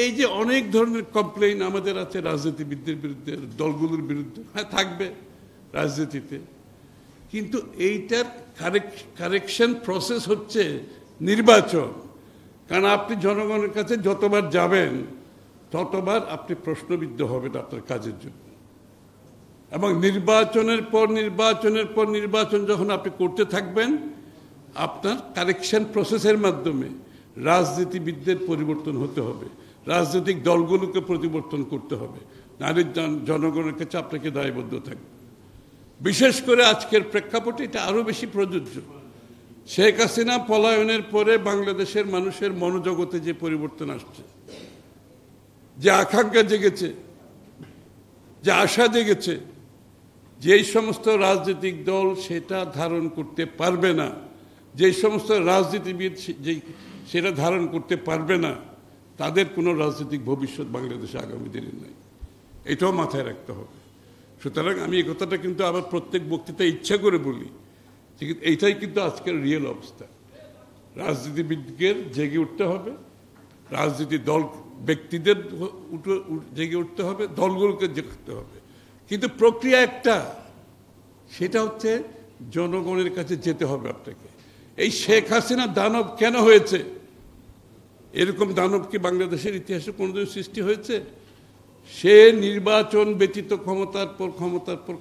এই যে অনেক ধরনের কমপ্লেইন আমাদের আছে রাজনীতিবিদদের বিরুদ্ধে, দলগুলোর বিরুদ্ধে, হ্যাঁ থাকবে রাজনীতিতে, কিন্তু এইটার কারেকশন প্রসেস হচ্ছে নির্বাচন। কারণ আপনি জনগণের কাছে যতবার যাবেন ততবার আপনি প্রশ্নবিদ্ধ হবেন আপনার কাজের জন্য, এবং নির্বাচনের পর নির্বাচন যখন আপনি করতে থাকবেন, আপনার কারেকশন প্রসেসের মাধ্যমে রাজনীতিবিদদের পরিবর্তন হতে হবে, রাজনৈতিক দলগুলোকে পরিবর্তন করতে হবে, নারীর জনগণের কাছে আপনাকে দায়বদ্ধ থাকবে। বিশেষ করে আজকের প্রেক্ষাপটে এটা আরো বেশি প্রযোজ্য। শেখ হাসিনা পলায়নের পরে বাংলাদেশের মানুষের মনোজগতে যে পরিবর্তন আসছে, যে আকাঙ্ক্ষা জেগেছে, যে আশা জেগেছে, যেই সমস্ত রাজনৈতিক দল সেটা ধারণ করতে পারবে না, যেই সমস্ত রাজনীতিবিদ সেটা ধারণ করতে পারবে না, তাদের কোনো রাজনৈতিক ভবিষ্যৎ বাংলাদেশে আগামী দিনে নেই। এটাও মাথায় রাখতে হবে। সুতরাং আমি এই কথাটা কিন্তু আবার প্রত্যেক বক্তৃতায় ইচ্ছা করে বলি, এইটাই কিন্তু আজকের রিয়েল অবস্থা। রাজনীতিবিদদের জেগে উঠতে হবে, রাজনীতি দল ব্যক্তিদের জেগে উঠতে হবে, দলগুলোকে জেগে হবে, কিন্তু প্রক্রিয়া একটা, সেটা হচ্ছে জনগণের কাছে যেতে হবে আপনাকে। এই শেখ হাসিনা দানব কেন হয়েছে? এরকম দানব কি বাংলাদেশের ইতিহাসে কোনোদিন সৃষ্টি হয়েছে? সে নির্বাচন ব্যতীত ক্ষমতার পর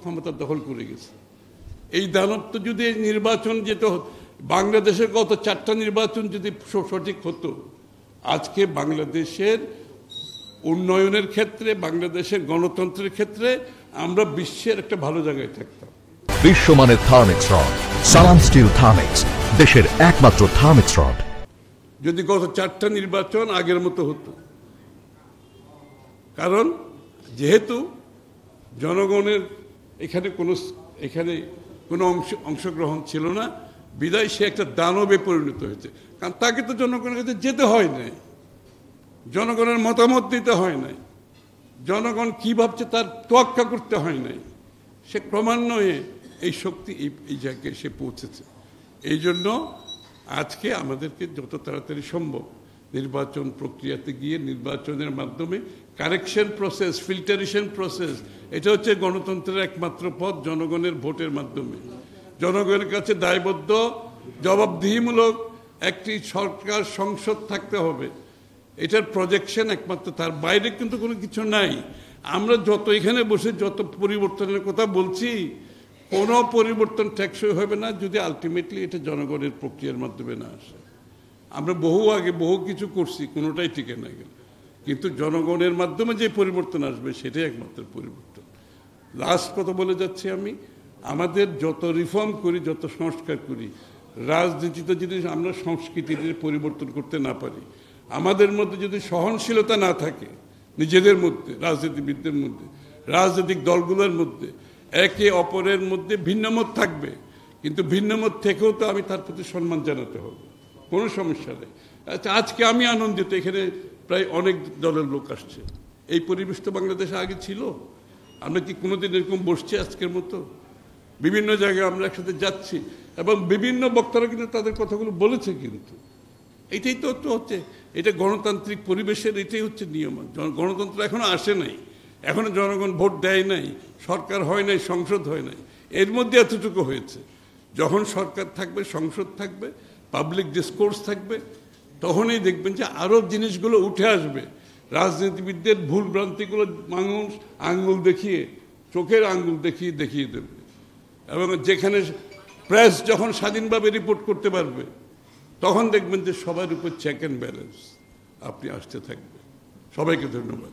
ক্ষমতা দখল করে গেছে। এই দানব তো যদি নির্বাচন যেত, বাংলাদেশের গত 4টা নির্বাচন যদি সঠিক হতো, আজকে বাংলাদেশের উন্নয়নের ক্ষেত্রে, বাংলাদেশের গণতন্ত্রের ক্ষেত্রে আমরা বিশ্বের একটা ভালো জায়গায় থাকতাম। বিশ্বমানের থার্মিক্স রড, সালাম স্টিল থার্মিক্স, দেশের একমাত্র থার্মিক্স রড। যদি গত 4টা নির্বাচন আগের মতো হতো, কারণ যেহেতু জনগণের এখানে কোনো অংশগ্রহণ ছিল না, বিদায় সে একটা দানবে পরিণত হয়েছে। কারণ তাকে তো জনগণের কাছে যেতে হয় নাই, জনগণের মতামত দিতে হয় নাই, জনগণ কি ভাবছে তার তোয়াক্কা করতে হয় নাই। সে ক্রমান্বয়ে এই শক্তি এই জায়গায় সে পৌঁছেছে। এই জন্য আজকে আমাদেরকে যত তাড়াতাড়ি সম্ভব নির্বাচন প্রক্রিয়াতে গিয়ে নির্বাচনের মাধ্যমে কারেকশন প্রসেস, ফিল্টারেশন প্রসেস, এটা হচ্ছে গণতন্ত্রের একমাত্র পথ। জনগণের ভোটের মাধ্যমে জনগণের কাছে দায়বদ্ধ, জবাবদিহিমূলক একটি সরকার, সংসদ থাকতে হবে। এটার প্রজেকশন একমাত্র, তার বাইরে কিন্তু কোনো কিছু নাই। আমরা যত এখানে বসে যত পরিবর্তনের কথা বলছি, কোনো পরিবর্তন টেকসই হবে না যদি আলটিমেটলি এটা জনগণের প্রক্রিয়ার মাধ্যমে না আসে। আমরা বহু কিছু করছি, কোনোটাই টিকে না গেল, কিন্তু জনগণের মাধ্যমে যে পরিবর্তন আসবে সেটাই একমাত্র পরিবর্তন। লাস্ট কথা বলে যাচ্ছি আমি, আমাদের যত রিফর্ম করি, যত সংস্কার করি, রাজনীতিতে যদি আমরা সংস্কৃতির পরিবর্তন করতে না পারি, আমাদের মধ্যে যদি সহনশীলতা না থাকে, নিজেদের মধ্যে, রাজনীতিবিদদের মধ্যে, রাজনৈতিক দলগুলোর মধ্যে, একে অপরের মধ্যে ভিন্নমত থাকবে, কিন্তু ভিন্নমত থেকেও তো আমি তার প্রতি সম্মান জানাতে হবে, কোনো সমস্যা নেই। আচ্ছা, আজকে আমি আনন্দিত, এখানে প্রায় অনেক দলের লোক আসছে। এই পরিবেশ তো বাংলাদেশে আগে ছিল। আমরা কি কোনোদিন এরকম বসছি আজকের মতো? বিভিন্ন জায়গায় আমরা একসাথে যাচ্ছি এবং বিভিন্ন বক্তারা কিন্তু তাদের কথাগুলো বলেছে। কিন্তু এটাই তো হচ্ছে, এটা গণতান্ত্রিক পরিবেশের এটাই হচ্ছে নিয়ম। গণতন্ত্র এখনো আসে নাই, এখনো জনগণ ভোট দেয় নাই, সরকার হয় নাই, সংসদ হয় নাই। এর মধ্যে এতটুকু হয়েছে। যখন সরকার থাকবে, সংসদ থাকবে, পাবলিক ডিসকোর্স থাকবে, তখনই দেখবেন যে আরও জিনিসগুলো উঠে আসবে। রাজনীতিবিদদের ভুল ভ্রান্তিগুলো মানুষ আঙ্গুল দেখিয়ে, চোখের আঙ্গুল দেখিয়ে দেবে। এবং যেখানে প্রেস যখন স্বাধীনভাবে রিপোর্ট করতে পারবে, তখন দেখবেন যে সবার উপর চেক অ্যান্ড ব্যালেন্স আপনি আসতে থাকবে। সবাইকে ধন্যবাদ।